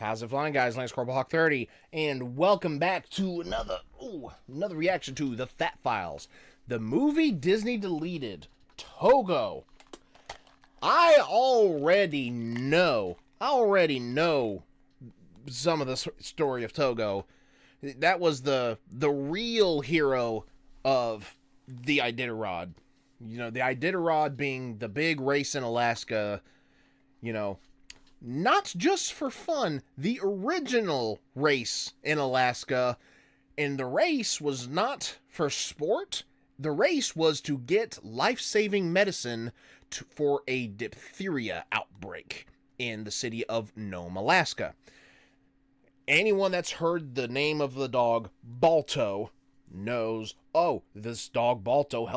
How's it flying, guys? Lance Corporal Hawk 30, and welcome back to another reaction to The Fat Files, the movie Disney deleted, Togo. I already know some of the story of Togo. That was the real hero of the Iditarod. You know, the Iditarod being the big race in Alaska, you know, not just for fun, the original race in Alaska. And the race was not for sport. The race was to get life-saving medicine for a diphtheria outbreak in the city of Nome, Alaska. Anyone that's heard the name of the dog Balto knows, oh, this dog Balto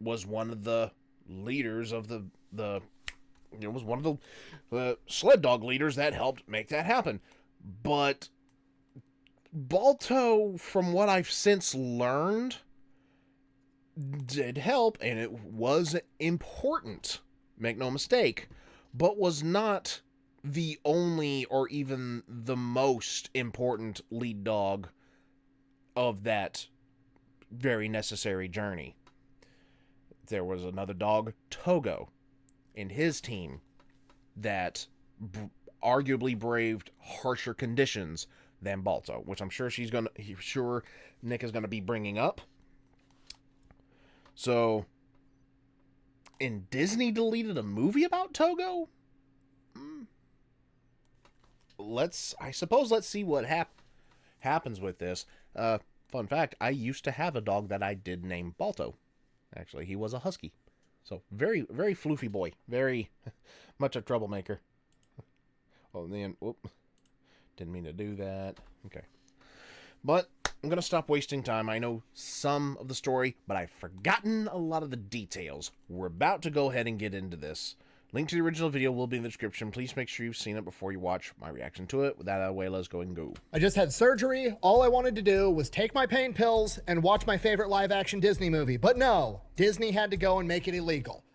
was one of the leaders of it was one of the sled dog leaders that helped make that happen. But Balto, from what I've since learned, did help, and it was important, make no mistake, but was not the only or even the most important lead dog of that very necessary journey. There was another dog, Togo, and his team that arguably braved harsher conditions than Balto, which I'm sure Nick is gonna be bringing up. So, and Disney deleted a movie about Togo? Let's see what happens with this. Fun fact, I used to have a dog that I did name Balto. Actually, he was a husky. So, very, very floofy boy. Very much a troublemaker. Oh, then, whoop. Didn't mean to do that. Okay. But I'm going to stop wasting time. I know some of the story, but I've forgotten a lot of the details. We're about to go ahead and get into this. Link to the original video will be in the description. Please make sure you've seen it before you watch my reaction to it. With that out of the way, let's go and go. I just had surgery. All I wanted to do was take my pain pills and watch my favorite live-action Disney movie. But no, Disney had to go and make it illegal.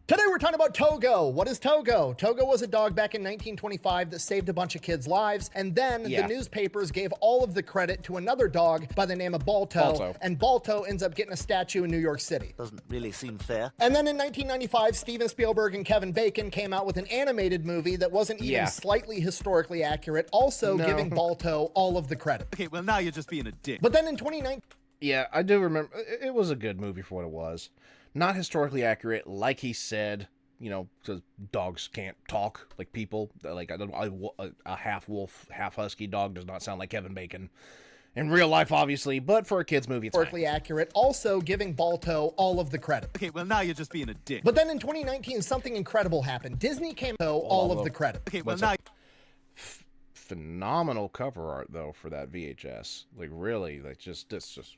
Today we're talking about Togo. What is Togo? Togo was a dog back in 1925 that saved a bunch of kids' lives, and then the newspapers gave all of the credit to another dog by the name of Balto, and Balto ends up getting a statue in New York City. Doesn't really seem fair. And then in 1995, Steven Spielberg and Kevin Bacon came out with an animated movie that wasn't even slightly historically accurate, also giving Balto all of the credit. Okay, well now you're just being a dick. But then in 2019... Yeah, I do remember. It was a good movie for what it was. Not historically accurate, like he said, you know, because dogs can't talk like people. Like a half wolf, half husky dog does not sound like Kevin Bacon in real life, obviously. But for a kids' movie, it's historically accurate, also giving Balto all of the credit. Okay, well now you're just being a dick. But then in 2019, something incredible happened. Disney came all of the credit. Okay, well now. Phenomenal cover art though for that VHS. Like really, like it's just.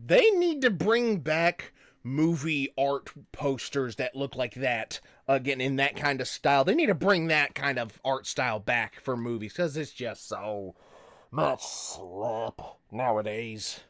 They need to bring back movie art posters that look like that again in that kind of style. They need to bring that kind of art style back for movies because it's just so much slap nowadays.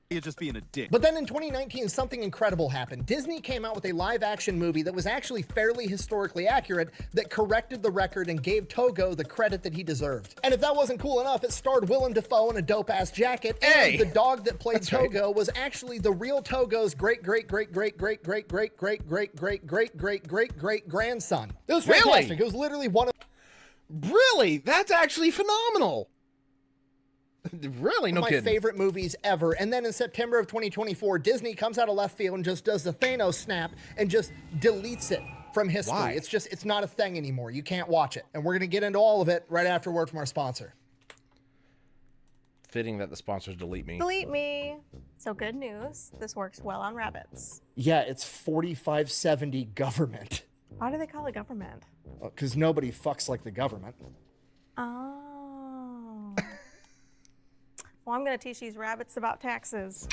You're just being a dick. But then in 2019, something incredible happened. Disney came out with a live-action movie that was actually fairly historically accurate that corrected the record and gave Togo the credit that he deserved. And if that wasn't cool enough, it starred Willem Dafoe in a dope-ass jacket, and the dog that played Togo was actually the real Togo's great-great-great-great-great-great-great-great-great-great-great-great-grandson. It was fantastic. It was literally one of... Really? That's actually phenomenal. Really, no kidding. My favorite movies ever. And then in September of 2024, Disney comes out of left field and just does the Thanos snap and just deletes it from history. Why? It's not a thing anymore. You can't watch it. And we're going to get into all of it right after a word from our sponsor. Fitting that the sponsors delete me. Delete me. So good news. This works well on rabbits. Yeah, it's 4570 government. Why do they call it government? Because nobody fucks like the government. Oh. Well, I'm going to teach these rabbits about taxes.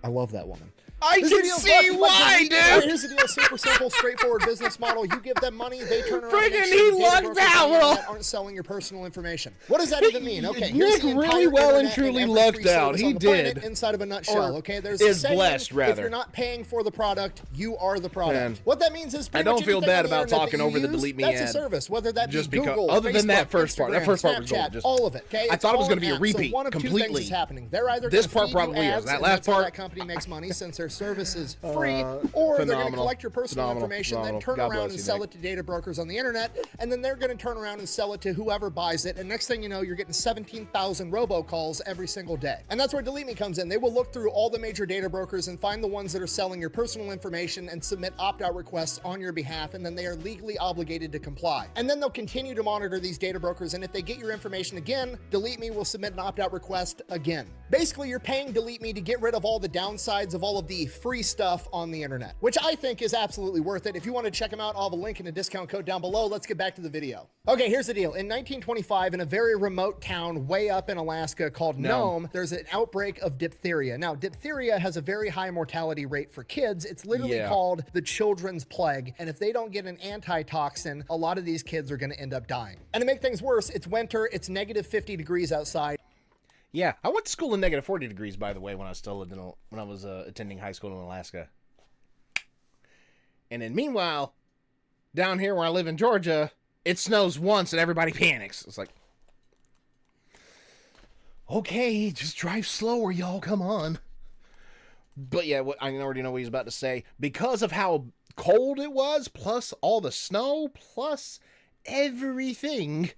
I love that woman. I This can video's see brought to you by why, Delete Me. All right, dude. here's the deal. Super simple, straightforward business model. You give them money, they turn around and Friggin' make he sure the data lucked brokers out, on the bro. internet aren't selling your personal information. What does that even mean? Okay, here's Nick the entire really well and internet truly every lucked free out. service He on the planet did. inside of a nutshell. Or Okay, there's is a saying, blessed, if rather. you're not paying for the product, you are the product. Man. What that means is I pretty don't much feel anything bad on the about internet talking that you over the use, delete me that's a ad. service, whether that Just be because, Google, other than that Facebook, first part, that Instagram, first part was gold. Snapchat, Just, all of it. Okay, I thought it was going to be a repeat. repeat So one of two things completely. is happening. They're either This gonna part feed you probably is. ads, That and last that's how part- that company makes money since their service is free, or they're going to phenomenal. collect your personal Phenomenal. information, then Phenomenal. turn God around bless and you, sell Nick. it to data brokers on the internet, and then they're going to turn around and sell it to whoever buys it. And next thing you know, you're getting 17,000 robocalls every single day. And that's where Delete Me comes in. They will look through all the major data brokers and find the ones that are selling your personal information and submit opt-out requests on your behalf, and then they are legally obligated to comply. And then they'll continue to monitor these data brokers, and if they get your information again, Delete Me will submit an opt-out request again. Basically, you're paying Delete Me to get rid of all the downsides of all of the free stuff on the internet, which I think is absolutely worth it. If you want to check them out, I'll have a link and a discount code down below. Let's get back to the video. Okay, here's the deal. In 1925, in a very remote town way up in Alaska called Nome, there's an outbreak of diphtheria. Now, diphtheria has a very high mortality rate for kids. It's literally called the children's plague. And if they don't get an antitoxin, a lot of these kids are going to end up dying. And to make things worse, it's winter, it's negative 50 degrees outside. Yeah, I went to school in negative 40 degrees, by the way, when I was still attending high school in Alaska. And then meanwhile, down here where I live in Georgia, it snows once and everybody panics. It's like, okay, just drive slower, y'all. Come on. But yeah, I already know what he's about to say. Because of how cold it was, plus all the snow, plus everything,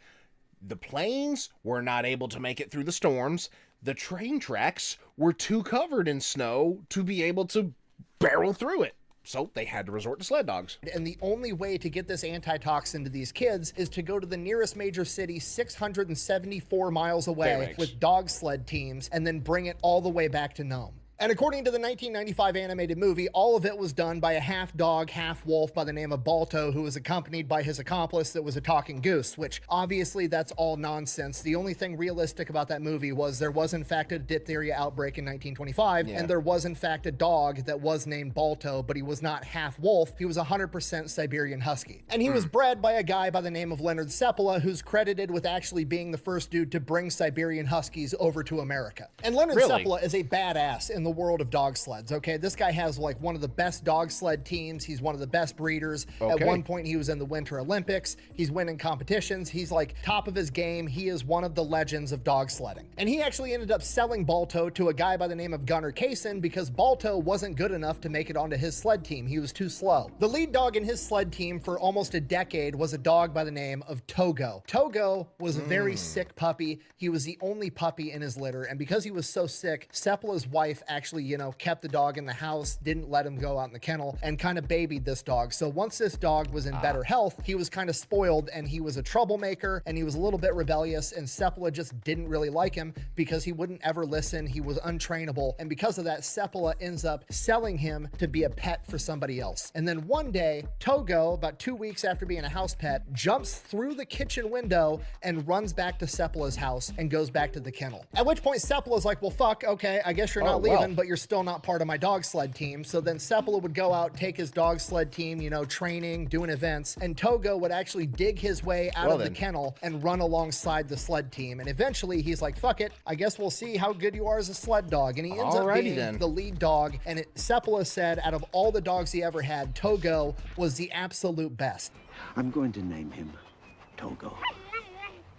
the planes were not able to make it through the storms. The train tracks were too covered in snow to be able to barrel through it. So they had to resort to sled dogs. And the only way to get this antitoxin to these kids is to go to the nearest major city 674 miles away with dog sled teams and then bring it all the way back to Nome. And according to the 1995 animated movie, all of it was done by a half dog, half wolf by the name of Balto, who was accompanied by his accomplice that was a talking goose, which obviously that's all nonsense. The only thing realistic about that movie was there was in fact a diphtheria outbreak in 1925, and there was in fact a dog that was named Balto, but he was not half wolf. He was 100% Siberian Husky. And he was bred by a guy by the name of Leonard Seppala, who's credited with actually being the first dude to bring Siberian Huskies over to America. And Leonard Seppala is a badass in the world of dog sleds. Okay, this guy has like one of the best dog sled teams. He's one of the best breeders. At one point he was in the Winter Olympics. He's winning competitions. He's like top of his game. He is one of the legends of dog sledding. And he actually ended up selling Balto to a guy by the name of Gunnar Kaysen because Balto wasn't good enough to make it onto his sled team. He was too slow. The lead dog in his sled team for almost a decade was a dog by the name of Togo. Togo was a very sick puppy. He was the only puppy in his litter, and because he was so sick, Seppala's wife actually, kept the dog in the house, didn't let him go out in the kennel, and kind of babied this dog. So once this dog was in better health, he was kind of spoiled, and he was a troublemaker, and he was a little bit rebellious, and Seppala just didn't really like him because he wouldn't ever listen. He was untrainable, and because of that, Seppala ends up selling him to be a pet for somebody else. And then one day, Togo, about 2 weeks after being a house pet, jumps through the kitchen window and runs back to Seppala's house and goes back to the kennel. At which point Seppala's like, well, fuck, okay, I guess you're not leaving, but you're still not part of my dog sled team. So then Seppala would go out, take his dog sled team, training, doing events, and Togo would actually dig his way out of the kennel and run alongside the sled team. And eventually he's like, fuck it, I guess we'll see how good you are as a sled dog. And he ends up being the lead dog. And Seppala said out of all the dogs he ever had, Togo was the absolute best. I'm going to name him Togo,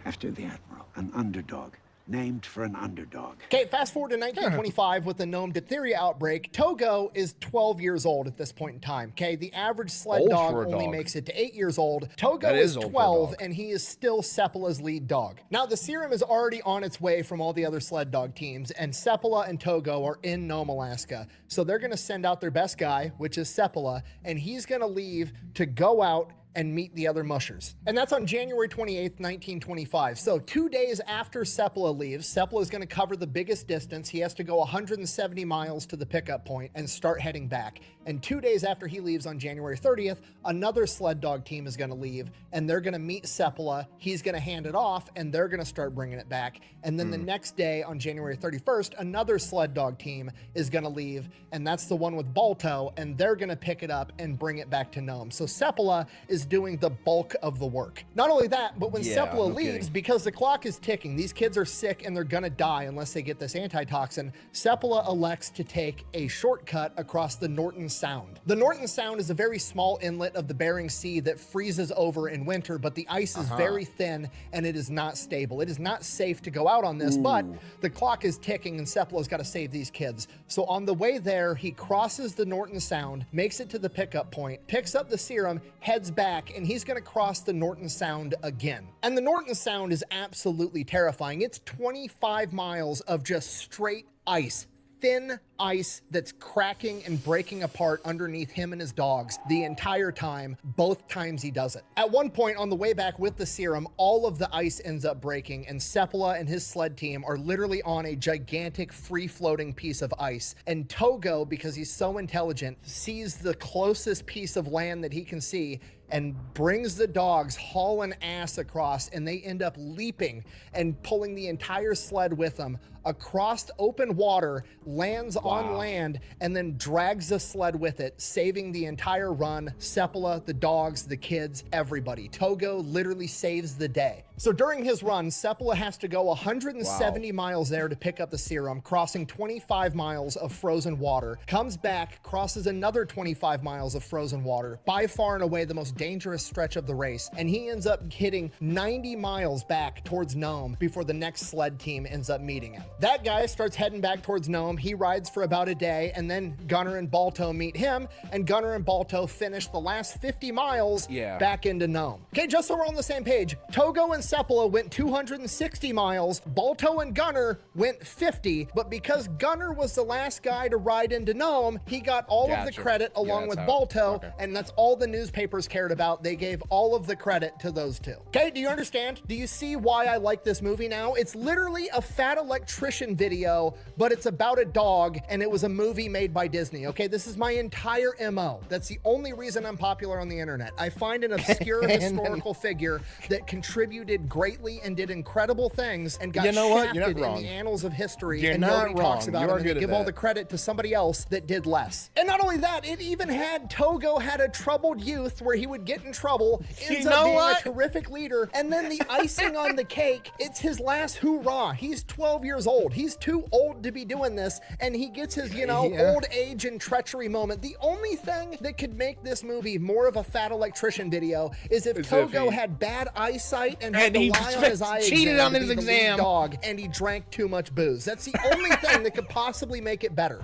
after the Admiral, an underdog. Named for an underdog. Okay, fast forward to 1925 with the Nome diphtheria outbreak. Togo is 12 years old at this point in time. Okay, the average sled dog only makes it to 8 years old. Togo is 12, and he is still Seppala's lead dog. Now, the serum is already on its way from all the other sled dog teams, and Seppala and Togo are in Nome, Alaska. So they're going to send out their best guy, which is Seppala, and he's going to leave to go out and meet the other mushers. And that's on January 28th, 1925. So 2 days after Seppala leaves, Seppala is going to cover the biggest distance. He has to go 170 miles to the pickup point and start heading back. And 2 days after he leaves on January 30th, another sled dog team is going to leave, and they're going to meet Seppala. He's going to hand it off, and they're going to start bringing it back. And then the next day on January 31st, another sled dog team is going to leave, and that's the one with Balto, and they're going to pick it up and bring it back to Nome. So Seppala is doing the bulk of the work. Not only that, but when Seppala leaves, because the clock is ticking, these kids are sick and they're going to die unless they get this antitoxin, Seppala elects to take a shortcut across the Norton Sound. The Norton Sound is a very small inlet of the Bering Sea that freezes over in winter, but the ice is very thin and it is not stable. It is not safe to go out on this, but the clock is ticking and Seppala's got to save these kids. So on the way there, he crosses the Norton Sound, makes it to the pickup point, picks up the serum, heads back, and he's going to cross the Norton Sound again. And the Norton Sound is absolutely terrifying. It's 25 miles of just straight ice. Thin ice that's cracking and breaking apart underneath him and his dogs the entire time, both times he does it. At one point on the way back with the serum, all of the ice ends up breaking, and Seppala and his sled team are literally on a gigantic free-floating piece of ice. And Togo, because he's so intelligent, sees the closest piece of land that he can see and brings the dogs hauling ass across, and they end up leaping and pulling the entire sled with them across open water, lands on land, and then drags the sled with it, saving the entire run, Seppala, the dogs, the kids, everybody. Togo literally saves the day. So during his run, Seppala has to go 170 miles there to pick up the serum, crossing 25 miles of frozen water, comes back, crosses another 25 miles of frozen water, by far and away the most dangerous stretch of the race, and he ends up hitting 90 miles back towards Nome before the next sled team ends up meeting him. That guy starts heading back towards Nome. He rides for about a day, and then Gunnar and Balto meet him, and Gunnar and Balto finish the last 50 miles back into Nome. Okay, just so we're on the same page, Togo and Seppala went 260 miles, Balto and Gunnar went 50, but because Gunnar was the last guy to ride into Nome, he got all of the credit along with Balto, and that's all the newspapers cared about. They gave all of the credit to those two. Okay, do you understand? Do you see why I like this movie now? It's literally a fat electrician video, but it's about a dog, and it was a movie made by Disney. Okay, this is my entire MO. That's the only reason I'm popular on the internet. I find an obscure historical figure that contributed greatly and did incredible things and got shafted in the annals of history, and nobody talks about it, and they give all the credit to somebody else that did less. And not only that, it even had Togo had a troubled youth where he would get in trouble, ends up being a terrific leader, and then the icing on the cake, it's his last hoorah. He's 12 years old. He's too old to be doing this, and he gets his, old age and treachery moment. The only thing that could make this movie more of a fat electrician video is if Togo had bad eyesight and had to lie on his eye cheated on his exam dog, and he drank too much booze. That's the only thing that could possibly make it better.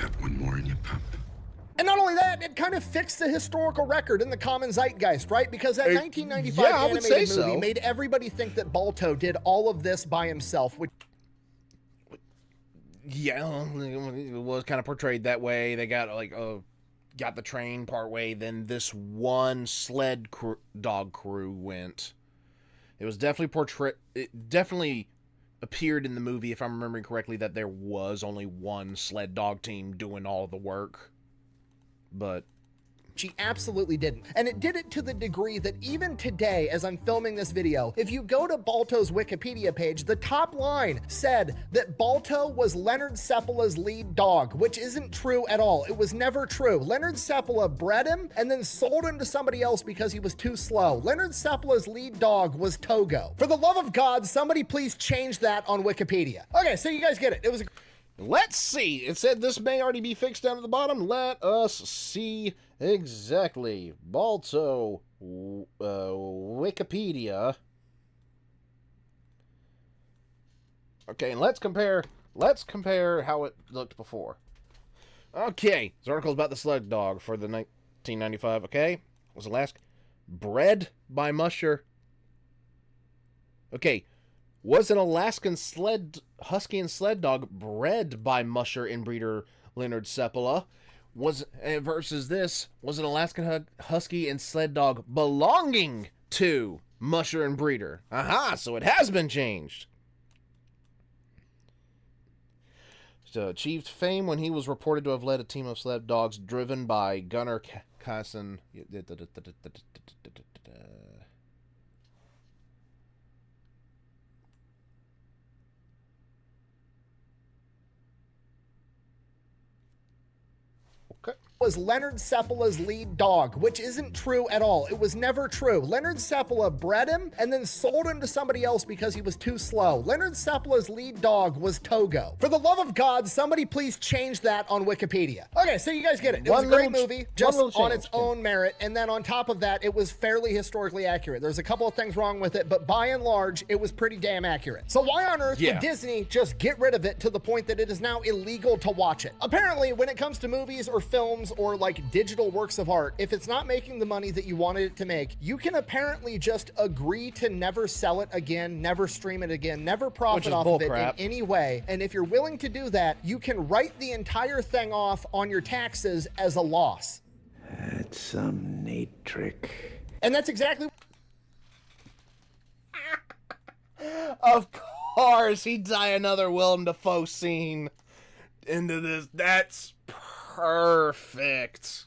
Got one more in your pump. And not only that, it kind of fixed the historical record in the common zeitgeist, right? Because that 1995 animated movie made everybody think that Balto did all of this by himself, which it was kind of portrayed that way. They got got the train part way, then this one sled dog crew went. It was definitely portrayed. It definitely appeared in the movie, if I'm remembering correctly, that there was only one sled dog team doing all the work. But she absolutely didn't. And it did it to the degree that even today, as I'm filming this video, if you go to Balto's Wikipedia page, the top line said that Balto was Leonard Seppala's lead dog, which isn't true at all. It was never true. Leonard Seppala bred him and then sold him to somebody else because he was too slow. Leonard Seppala's lead dog was Togo. For the love of God, somebody please change that on Wikipedia. Okay, so you guys get it. It was let's see. It said this may already be fixed down at the bottom. Let us see exactly. Balto Wikipedia. Okay, and let's compare how it looked before. Okay, this article is about the sled dog for the 1995. Okay, was the last bred by Musher. Okay. Was an Alaskan husky and sled dog bred by musher inbreeder Leonard Seppala. versus this was an Alaskan Husky and sled dog belonging to Musher and Breeder. Aha, so it has been changed. So achieved fame when he was reported to have led a team of sled dogs driven by Gunnar Kasson. Was Leonard Seppala's lead dog, which isn't true at all. It was never true. Leonard Seppala bred him and then sold him to somebody else because he was too slow. Leonard Seppala's lead dog was Togo. For the love of God, somebody please change that on Wikipedia. Okay, so you guys get it. It was a great movie, just on its own merit, and then on top of that, it was fairly historically accurate. There's a couple of things wrong with it, but by and large, it was pretty damn accurate. So why on earth would Disney just get rid of it to the point that it is now illegal to watch it? Apparently, when it comes to movies or films or like digital works of art, if it's not making the money that you wanted it to make, you can apparently just agree to never sell it again, never stream it again, never profit off of it in any way. And if you're willing to do that, you can write the entire thing off on your taxes as a loss. That's some neat trick. And that's exactly... Of course, he'd tie another Willem Dafoe scene into this. That's perfect.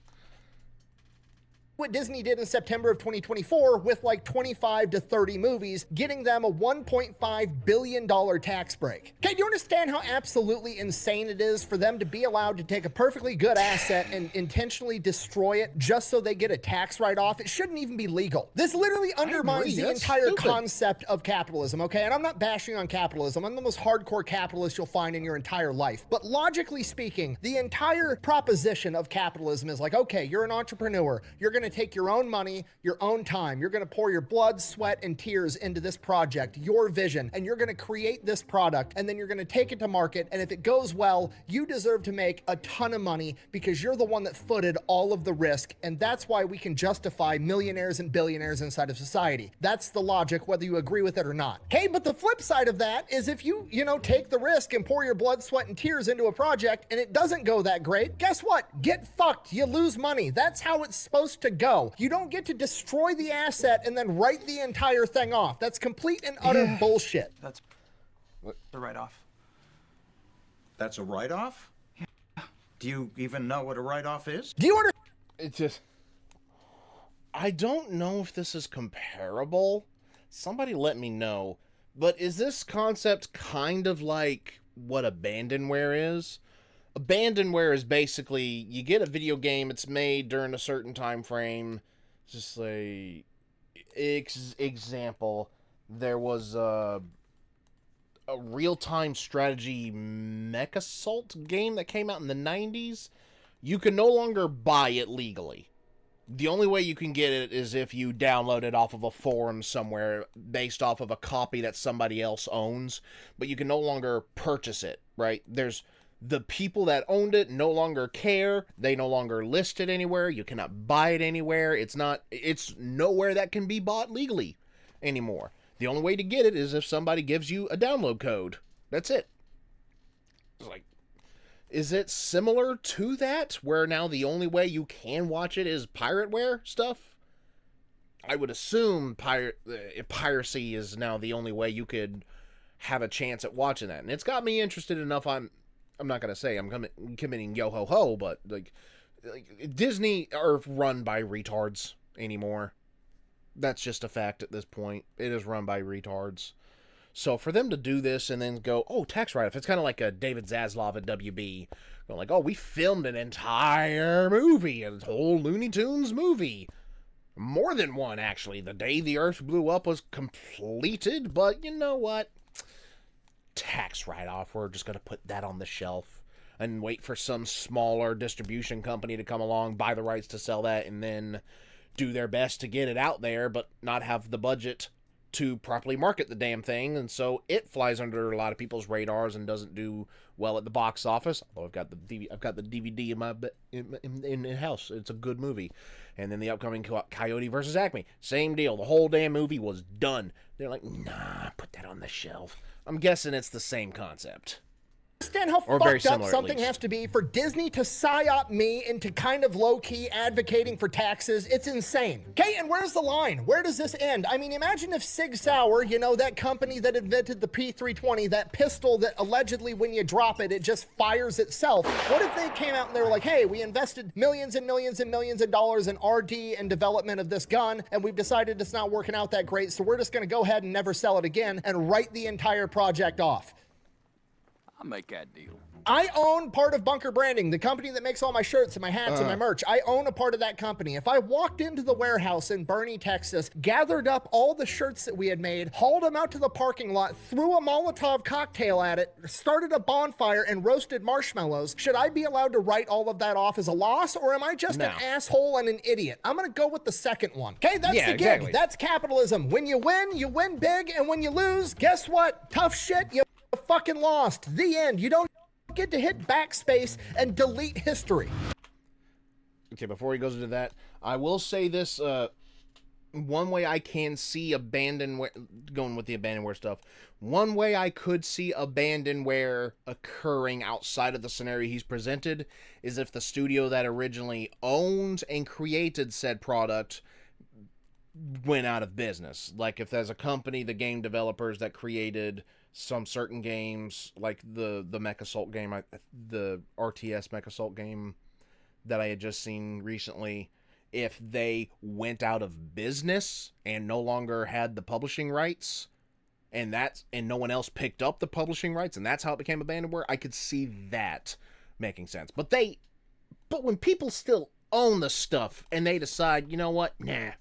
What Disney did in September of 2024 with like 25 to 30 movies, getting them a $1.5 billion tax break. Okay, do you understand how absolutely insane it is for them to be allowed to take a perfectly good asset and intentionally destroy it just so they get a tax write-off? It shouldn't even be legal. This literally undermines the entire concept of capitalism, okay? And I'm not bashing on capitalism. I'm the most hardcore capitalist you'll find in your entire life. But logically speaking, the entire proposition of capitalism is like, okay, you're an entrepreneur. You're going to take your own money, your own time. You're going to pour your blood, sweat, and tears into this project, your vision, and you're going to create this product, and then you're going to take it to market, and if it goes well, you deserve to make a ton of money because you're the one that footed all of the risk, and that's why we can justify millionaires and billionaires inside of society. That's the logic, whether you agree with it or not. Okay, but the flip side of that is if you take the risk and pour your blood, sweat, and tears into a project, and it doesn't go that great, guess what? Get fucked. You lose money. That's how it's supposed to go. You don't get to destroy the asset and then write the entire thing off. That's complete and utter bullshit. That's the write-off. That's a write-off? Yeah. Do you even know what a write-off is? Do you understand? It's just... I don't know if this is comparable. Somebody let me know. But is this concept kind of like what abandonware is? Abandonware is basically, you get a video game, it's made during a certain time frame. Just like, example, there was a real-time strategy mech assault game that came out in the 90s. You can no longer buy it legally. The only way you can get it is if you download it off of a forum somewhere based off of a copy that somebody else owns, but you can no longer purchase it, right? The people that owned it no longer care. They no longer list it anywhere. You cannot buy it anywhere. It's nowhere that can be bought legally anymore. The only way to get it is if somebody gives you a download code. That's it. It's like, is it similar to that, where now the only way you can watch it is pirateware stuff? I would assume piracy is now the only way you could have a chance at watching that. And it's got me interested enough. I'm not going to say I'm committing yo-ho-ho, but like Disney are run by retards anymore. That's just a fact at this point. It is run by retards. So for them to do this and then go, oh, tax write-off, it's kind of like a David Zaslav at WB. Going like, oh, we filmed an entire movie, a whole Looney Tunes movie. More than one, actually. The Day the Earth Blew Up was completed, but you know what? Tax write-off. We're just going to put that on the shelf and wait for some smaller distribution company to come along, buy the rights to sell that, and then do their best to get it out there, but not have the budget to properly market the damn thing, and so it flies under a lot of people's radars and doesn't do well at the box office. Although I've got the DVD in my house. It's a good movie. And then the upcoming Coyote versus Acme, same deal. The whole damn movie was done. They're like, nah, put that on the shelf. I'm guessing it's the same concept. understand how Or very fucked up similar, at something least. has to be for Disney to psyop me into kind of low-key advocating for taxes. It's insane. Okay, and where's the line? Where does this end? I mean, imagine if Sig Sauer, you know, that company that invented the P320, that pistol that allegedly when you drop it, it just fires itself. What if they came out and they were like, hey, we invested millions and millions and millions of dollars in R&D and development of this gun, and we've decided it's not working out that great, so we're just gonna go ahead and never sell it again and write the entire project off. I'll make that deal. I own part of Bunker Branding, the company that makes all my shirts and my hats and my merch. I own a part of that company. If I walked into the warehouse in Boerne, Texas, gathered up all the shirts that we had made, hauled them out to the parking lot, threw a Molotov cocktail at it, started a bonfire, and roasted marshmallows, should I be allowed to write all of that off as a loss, or am I just an asshole and an idiot? I'm gonna go with the second one. Okay, that's the gig. Exactly. That's capitalism. When you win big, and when you lose, guess what? Tough shit, you fucking lost. The end. You don't get to hit backspace and delete history. Okay, before he goes into that, I will say this, one way I can see abandonware, going with the abandonware stuff, one way I could see abandonware occurring outside of the scenario he's presented is if the studio that originally owned and created said product went out of business. Like if there's a company, the game developers that created some certain games, like the Mech Assault game, the RTS Mech Assault game that I had just seen recently, if they went out of business and no longer had the publishing rights, and no one else picked up the publishing rights, and that's how it became abandonware, I could see that making sense. But when people still own the stuff and they decide, you know what, nah,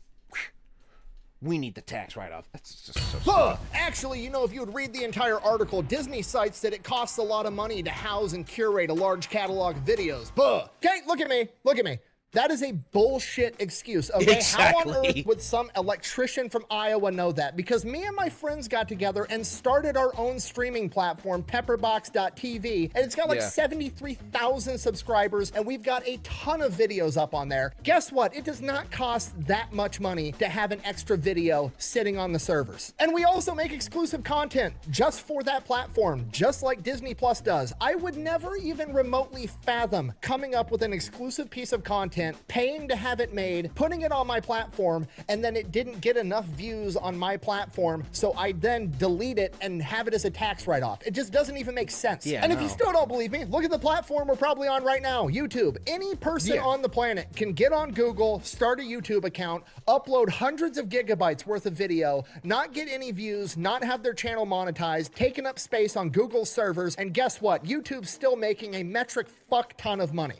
we need the tax write-off. That's just so stupid. Actually, you know, if you would read the entire article, Disney cites that it costs a lot of money to house and curate a large catalog of videos. Okay, look at me. Look at me. That is a bullshit excuse, okay? Exactly. How on earth would some electrician from Iowa know that? Because me and my friends got together and started our own streaming platform, pepperbox.tv, and it's got like 73,000 subscribers, and we've got a ton of videos up on there. Guess what? It does not cost that much money to have an extra video sitting on the servers. And we also make exclusive content just for that platform, just like Disney Plus does. I would never even remotely fathom coming up with an exclusive piece of content, paying to have it made, putting it on my platform, and then it didn't get enough views on my platform, so I then delete it and have it as a tax write-off. It just doesn't even make sense. Yeah, and if you still don't believe me, look at the platform we're probably on right now, YouTube. Any person on the planet can get on Google, start a YouTube account, upload hundreds of gigabytes worth of video, not get any views, not have their channel monetized, taking up space on Google's servers, and guess what? YouTube's still making a metric fuck ton of money.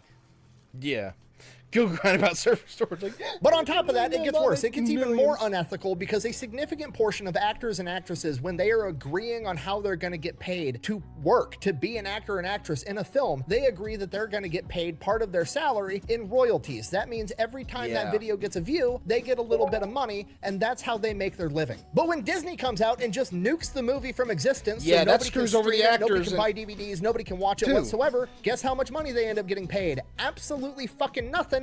Yeah. Google crying about server storage. Like, but on top of that, it gets worse. It gets even more unethical because a significant portion of actors and actresses, when they are agreeing on how they're going to get paid to work, to be an actor and actress in a film, they agree that they're going to get paid part of their salary in royalties. That means every time that video gets a view, they get a little bit of money, and that's how they make their living. But when Disney comes out and just nukes the movie from existence, so nobody can screws over the stream it, nobody actors can buy DVDs, nobody can watch it whatsoever, guess how much money they end up getting paid? Absolutely fucking nothing.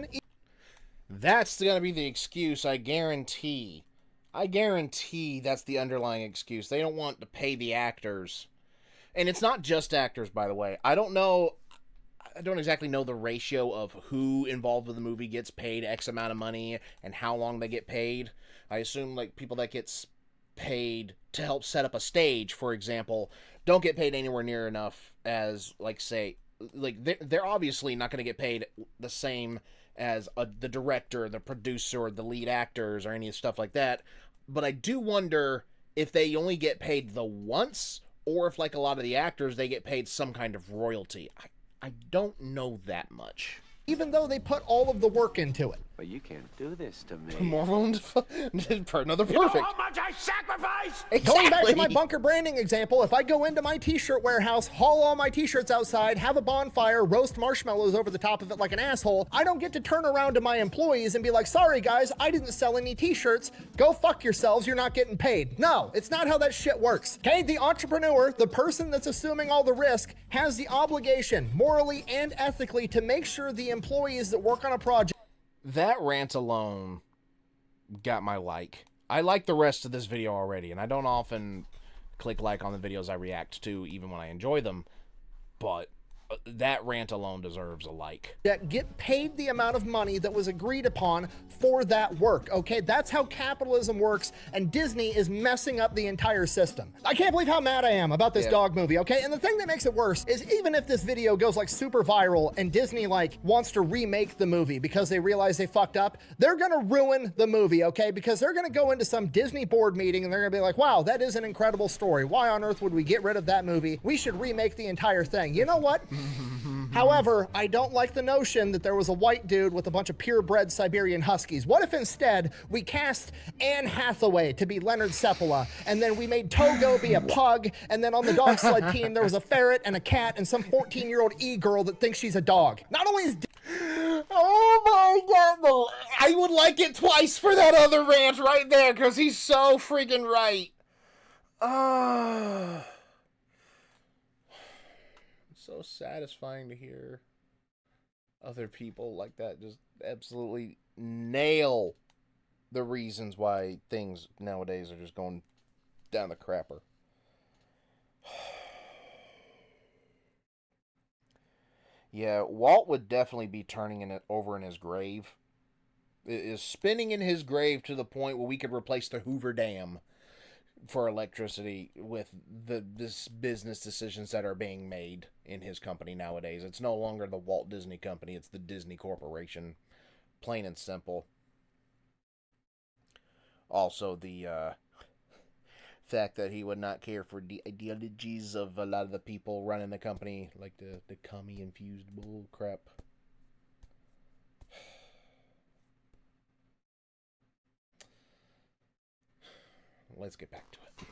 That's gonna be the excuse, I guarantee. I guarantee that's the underlying excuse. They don't want to pay the actors. And it's not just actors, by the way. I don't exactly know the ratio of who involved with the movie gets paid X amount of money and how long they get paid. I assume, like, people that gets paid to help set up a stage, for example, don't get paid anywhere near enough as, like, say, like, they're obviously not going to get paid the same as the director, the producer, the lead actors, or any stuff like that. But I do wonder if they only get paid the once, or if, like a lot of the actors, they get paid some kind of royalty. I don't know that much. Even though they put all of the work into it. But you can't do this to me. More willing to another perfect. You know how much I sacrifice? Exactly. Going back to my Bunker Branding example, if I go into my t-shirt warehouse, haul all my t-shirts outside, have a bonfire, roast marshmallows over the top of it like an asshole, I don't get to turn around to my employees and be like, sorry guys, I didn't sell any t-shirts. Go fuck yourselves, you're not getting paid. No, it's not how that shit works. Okay, the entrepreneur, the person that's assuming all the risk, has the obligation, morally and ethically, to make sure the employees that work on a project. That rant alone got my like. I like the rest of this video already, and I don't often click like on the videos I react to, even when I enjoy them. but that rant alone deserves a like. Get paid the amount of money that was agreed upon for that work, okay? That's how capitalism works, and Disney is messing up the entire system. I can't believe how mad I am about this dog movie, okay? And the thing that makes it worse is even if this video goes like super viral and Disney like wants to remake the movie because they realize they fucked up, they're gonna ruin the movie, okay? Because they're gonna go into some Disney board meeting and they're gonna be like, wow, that is an incredible story. Why on earth would we get rid of that movie? We should remake the entire thing. You know what? However, I don't like the notion that there was a white dude with a bunch of purebred Siberian Huskies. What if instead we cast Anne Hathaway to be Leonard Seppala, and then we made Togo be a pug, and then on the dog sled team there was a ferret and a cat and some 14-year-old e-girl that thinks she's a dog. Not only is Oh my god, I would like it twice for that other rant right there, because he's so freaking right. So satisfying to hear other people like that just absolutely nail the reasons why things nowadays are just going down the crapper. Yeah, Walt would definitely be turning it over in his grave. It is spinning in his grave to the point where we could replace the Hoover Dam for electricity with this business decisions that are being made in his company nowadays. It's no longer the Walt Disney Company, it's the Disney Corporation. Plain and simple. Also, the fact that he would not care for the ideologies of a lot of the people running the company, like the commie-infused bull crap. Let's get back to it.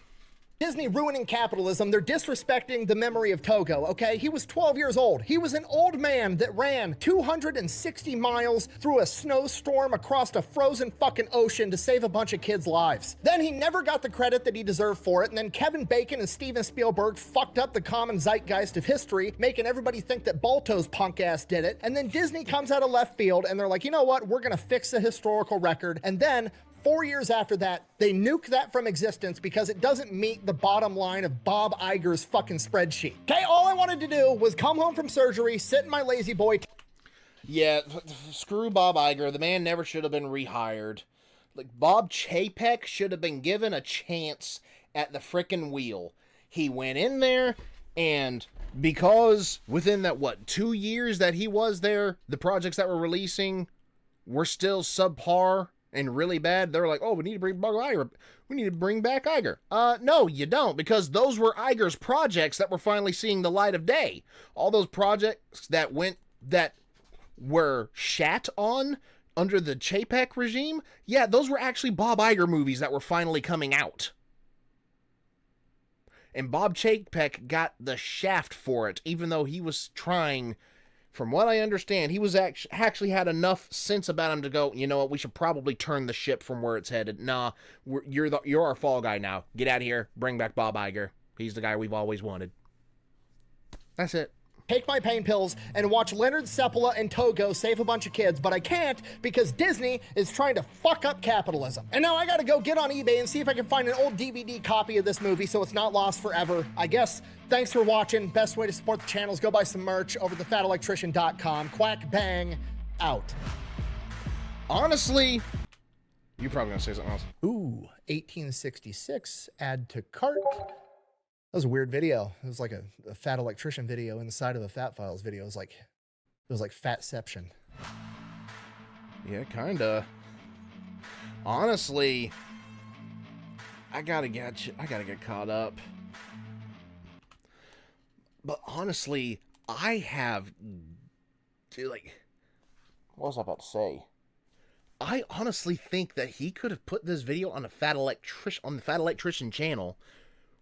Disney ruining capitalism, they're disrespecting the memory of Togo, okay? He was 12 years old. He was an old man that ran 260 miles through a snowstorm across a frozen fucking ocean to save a bunch of kids' lives. Then he never got the credit that he deserved for it, and then Kevin Bacon and Steven Spielberg fucked up the common zeitgeist of history, making everybody think that Balto's punk ass did it, and then Disney comes out of left field and they're like, you know what, we're gonna fix the historical record, and then 4 years after that, they nuke that from existence because it doesn't meet the bottom line of Bob Iger's fucking spreadsheet. Okay, all I wanted to do was come home from surgery, sit in my lazy boy. Yeah, screw Bob Iger. The man never should have been rehired. Like, Bob Chapek should have been given a chance at the frickin' wheel. He went in there, and because within that, 2 years that he was there, the projects that were releasing were still subpar and really bad, they're like, oh, we need to bring Bob Iger. We need to bring back Iger. No, you don't, because those were Iger's projects that were finally seeing the light of day. All those projects that were shat on under the Chapek regime, yeah, those were actually Bob Iger movies that were finally coming out. And Bob Chapek got the shaft for it, even though he was trying. From what I understand, he was actually had enough sense about him to go, you know what, we should probably turn the ship from where it's headed. Nah, you're our fall guy now. Get out of here. Bring back Bob Iger. He's the guy we've always wanted. That's it. Take my pain pills and watch Leonard Seppala and Togo save a bunch of kids, but I can't because Disney is trying to fuck up capitalism. And now I gotta go get on eBay and see if I can find an old DVD copy of this movie so it's not lost forever. I guess, thanks for watching. Best way to support the channel is go buy some merch over at thefatelectrician.com. Quack bang, out. Honestly, you're probably gonna say something else. Ooh, 1866, add to cart. That was a weird video. It was like a Fat Electrician video inside of a Fat Files video. It was like Fatception. Yeah, kinda. Honestly, I gotta get caught up. But honestly, I have, like, what was I about to say? I honestly think that he could have put this video on the Fat Electrician channel.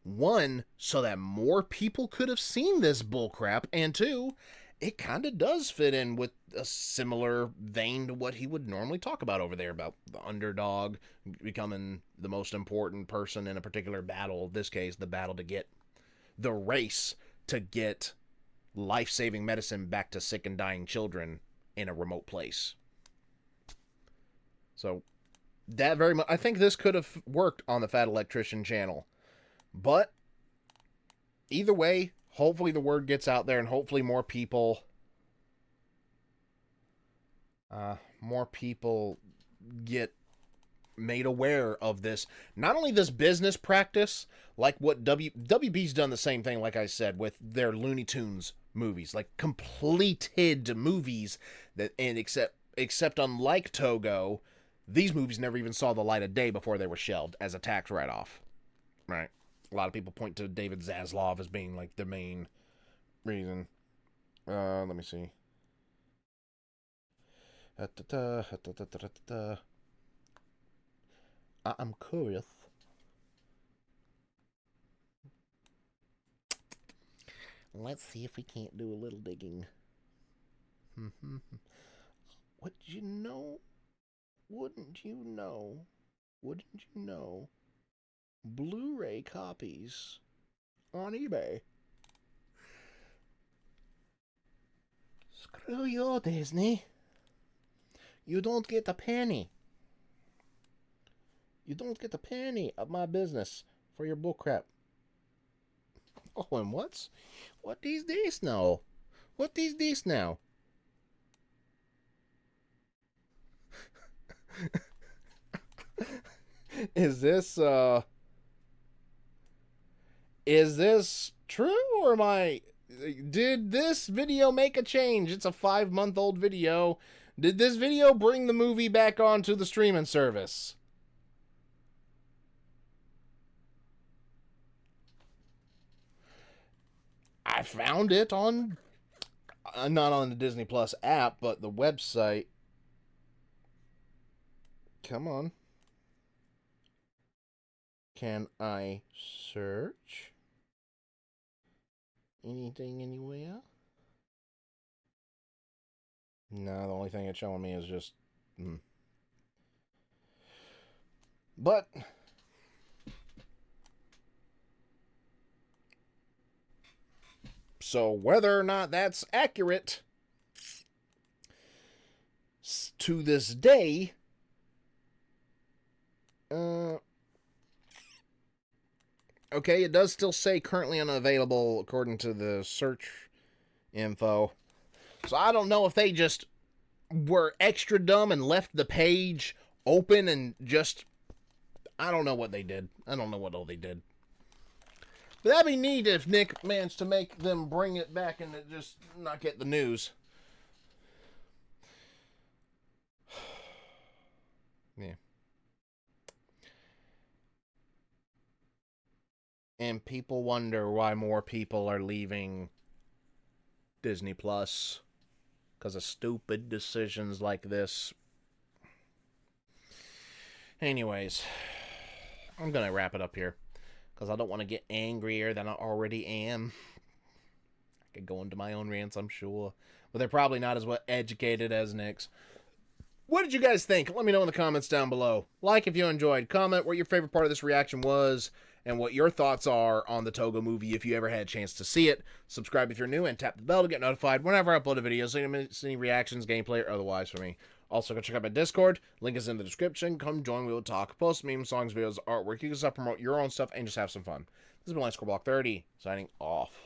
One, so that more people could have seen this bullcrap, and two, it kind of does fit in with a similar vein to what he would normally talk about over there, about the underdog becoming the most important person in a particular battle. In this case, the battle to get the race to get life-saving medicine back to sick and dying children in a remote place. So, that very much, I think this could have worked on the Fat Electrician channel. But either way, hopefully the word gets out there, and hopefully more people get made aware of this. Not only this business practice, like what WB's done the same thing, like I said, with their Looney Tunes movies, like completed movies that, and except unlike Togo, these movies never even saw the light of day before they were shelved as a tax write-off. Right? A lot of people point to David Zaslav as being like the main reason. Let me see. I'm curious. Let's see if we can't do a little digging. What you know? Wouldn't you know? Wouldn't you know? Blu-ray copies on eBay. Screw you, Disney. You don't get a penny. You don't get a penny of my business for your bullcrap. Oh, and what is this now? What is this now? Is this true, or did this video make a change? It's a 5-month-old video. Did this video bring the movie back onto the streaming service? I found it on, not on the Disney Plus app, but the website. Come on. Can I search anything anywhere? No, the only thing it's showing me is just... But... So whether or not that's accurate to this day, okay, it does still say currently unavailable according to the search info. So I don't know if they just were extra dumb and left the page open and just... I don't know what they did. I don't know what all they did. But that'd be neat if Nick managed to make them bring it back and it just not get the news. Yeah. And people wonder why more people are leaving Disney Plus because of stupid decisions like this. Anyways, I'm going to wrap it up here because I don't want to get angrier than I already am. I could go into my own rants, I'm sure. But they're probably not as well educated as Nick's. What did you guys think? Let me know in the comments down below. Like if you enjoyed. Comment what your favorite part of this reaction was and what your thoughts are on the Togo movie if you ever had a chance to see it. Subscribe if you're new and tap the bell to get notified whenever I upload a video so you don't miss any reactions, gameplay, or otherwise from me. Also, go check out my Discord. Link is in the description. Come join. We will talk. Post memes, songs, videos, artwork. You can self-promote your own stuff and just have some fun. This has been Light Score Block 30, signing off.